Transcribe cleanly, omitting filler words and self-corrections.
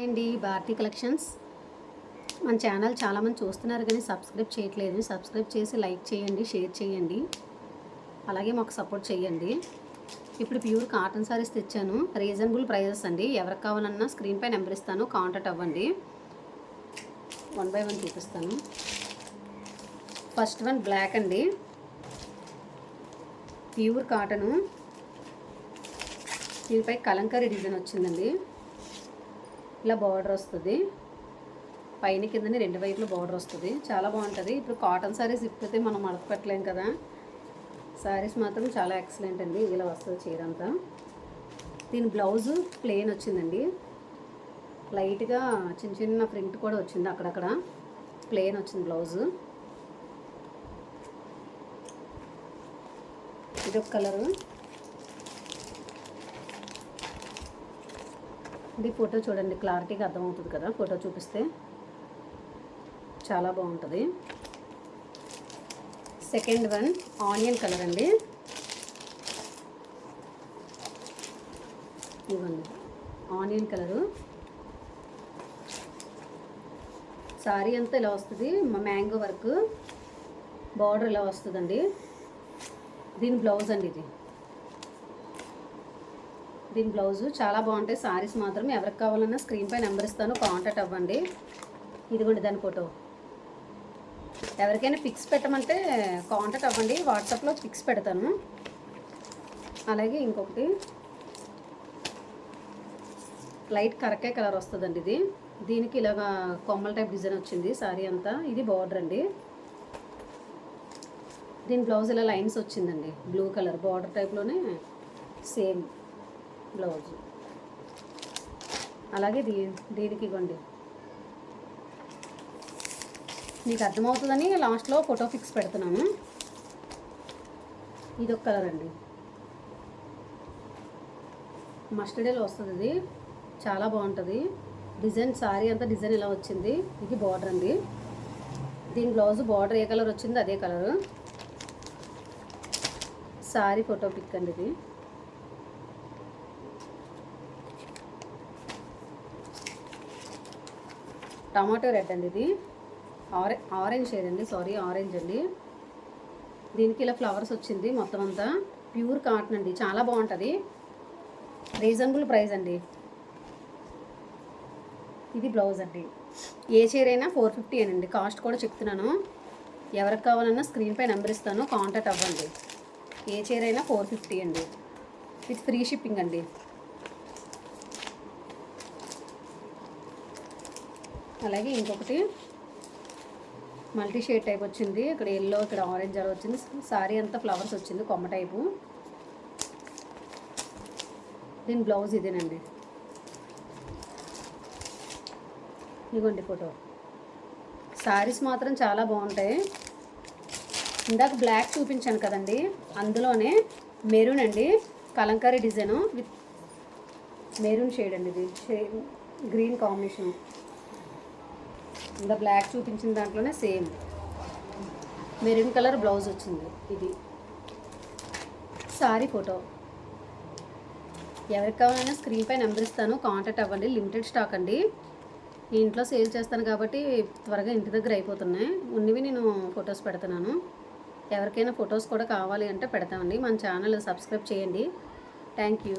అండి భారతి కలెక్షన్స్. మన ఛానల్ చాలామంది చూస్తున్నారు కానీ సబ్స్క్రైబ్ చేయట్లేదు. సబ్స్క్రైబ్ చేసి లైక్ చేయండి, షేర్ చేయండి, అలాగే మాకు సపోర్ట్ చేయండి. ఇప్పుడు ప్యూర్ కాటన్ సారీస్ తెచ్చాను. రీజనబుల్ ప్రైజెస్ అండి. ఎవరికి కావాలన్నా స్క్రీన్ పై నెంబర్ ఇస్తాను, కాంటాక్ట్ అవ్వండి. 1 by 1 చూపిస్తాను. ఫస్ట్ వన్ బ్లాక్ అండి, ప్యూర్ కాటను. దీనిపై కలంకారీ డిజైన్ వచ్చిందండి. ఇలా బార్డర్ వస్తుంది, పైన కిందని 2 వైపులు బార్డర్ వస్తుంది. చాలా బాగుంటుంది. ఇప్పుడు కాటన్ సారీస్ ఇప్పితే మనం మడత పెట్టలేం కదా. సారీస్ మాత్రం చాలా ఎక్సలెంట్ అండి. ఇలా వస్తుంది చీర అంతా. దీని బ్లౌజు ప్లెయిన్ వచ్చిందండి. లైట్గా చిన్న చిన్న ప్రింట్ కూడా వచ్చింది, అక్కడక్కడ ప్లెయిన్ వచ్చింది బ్లౌజు. ఇదొక కలరు. ఇది ఫోటో చూడండి, క్లారిటీగా అర్థమవుతుంది కదా. ఫోటో చూపిస్తే చాలా బాగుంటుంది. సెకండ్ వన్ ఆనియన్ కలర్ అండి. ఇవ్వండి ఆనియన్ కలరు. సారీ అంతా ఇలా వస్తుంది, మ్యాంగో వర్క్ బార్డర్ ఇలా వస్తుందండి. దీని బ్లౌజ్ అండి ఇది. దీని బ్లౌజు చాలా బాగుంటాయి సారీస్ మాత్రం. ఎవరికి కావాలన్నా స్క్రీన్ పై నెంబర్ ఇస్తాను, కాంటాక్ట్ అవ్వండి. ఇదిగోండి దాని ఫోటో. ఎవరికైనా పిక్స్ పెట్టమంటే కాంటాక్ట్ అవ్వండి, వాట్సాప్లో పిక్స్ పెడతాను. అలాగే ఇంకొకటి లైట్ కరకాయ కలర్ వస్తుందండి ఇది. దీనికి ఇలాగా కొమ్మల టైప్ డిజైన్ వచ్చింది సారీ అంతా. ఇది బార్డర్ అండి. దీని బ్లౌజ్ ఇలా లైన్స్ వచ్చిందండి, బ్లూ కలర్ బార్డర్ టైప్లోనే సేమ్ బ్లౌజ్. అలాగే దీనికి ఇవ్వండి, మీకు అర్థమవుతుందని లాస్ట్లో ఫోటో పిక్స్ పెడుతున్నాను. ఇది ఒక కలర్ అండి, మస్టర్డేలో వస్తుంది. ఇది చాలా బాగుంటుంది డిజైన్. సారీ అంతా డిజైన్ ఇలా వచ్చింది. ఇది బార్డర్ అండి. దీని బ్లౌజ్ బార్డర్ ఏ కలర్ వచ్చిందో అదే కలరు. సారీ ఫోటో పిక్ అండి ఇది. టమాటో రెడ్ అండి. ఇది ఆరెంజ్ షేడ్ అండి, సారీ ఆరెంజ్ అండి. దీనికి ఇలా ఫ్లవర్స్ వచ్చింది మొత్తం అంతా. ప్యూర్ కాటన్ అండి, చాలా బాగుంటుంది. రీజనబుల్ ప్రైస్ అండి. ఇది బ్లౌజ్ అండి. ఏ చీర అయినా 450 అండి. కాస్ట్ కూడా చెప్తున్నాను. ఎవరికి కావాలన్నా స్క్రీన్ పై నెంబర్ ఇస్తాను, కాంటాక్ట్ అవ్వండి. ఏ చీర అయినా 450 అండి. విత్ ఫ్రీ షిప్పింగ్ అండి. అలాగే ఇంకొకటి మల్టీ షేడ్ టైప్ వచ్చింది. ఇక్కడ ఎల్లో, ఇక్కడ ఆరెంజ్ అలా వచ్చింది. సారీ అంతా ఫ్లవర్స్ వచ్చింది, కొమ్మ టైపు. దీని బ్లౌజ్ ఇదేనండి. ఇదిగోండి ఫోటో. సారీస్ మాత్రం చాలా బాగుంటాయి. ఇందాక బ్లాక్ చూపించాను కదండి, అందులోనే మెరూన్ అండి, Kalamkari design with maroon shade అండి. ఇది గ్రీన్ కాంబినేషన్. ఇంకా బ్లాక్ చూపించిన దాంట్లోనే సేమ్ మెరూన్ కలర్ బ్లౌజ్ వచ్చింది. ఇది సారీ ఫోటో. ఎవరికి కావాలన్నా స్క్రీన్ పై నెంబర్ ఇస్తాను, కాంటాక్ట్ అవ్వండి. లిమిటెడ్ స్టాక్ అండి. ఇంట్లో సేల్ చేస్తాను కాబట్టి త్వరగా ఇంటి దగ్గర అయిపోతున్నాయి. ఉన్నవి నేను ఫొటోస్ పెడుతున్నాను. ఎవరికైనా ఫొటోస్ కూడా కావాలి అంటే పెడతామండి. మన ఛానల్ సబ్స్క్రైబ్ చేయండి. Thank you.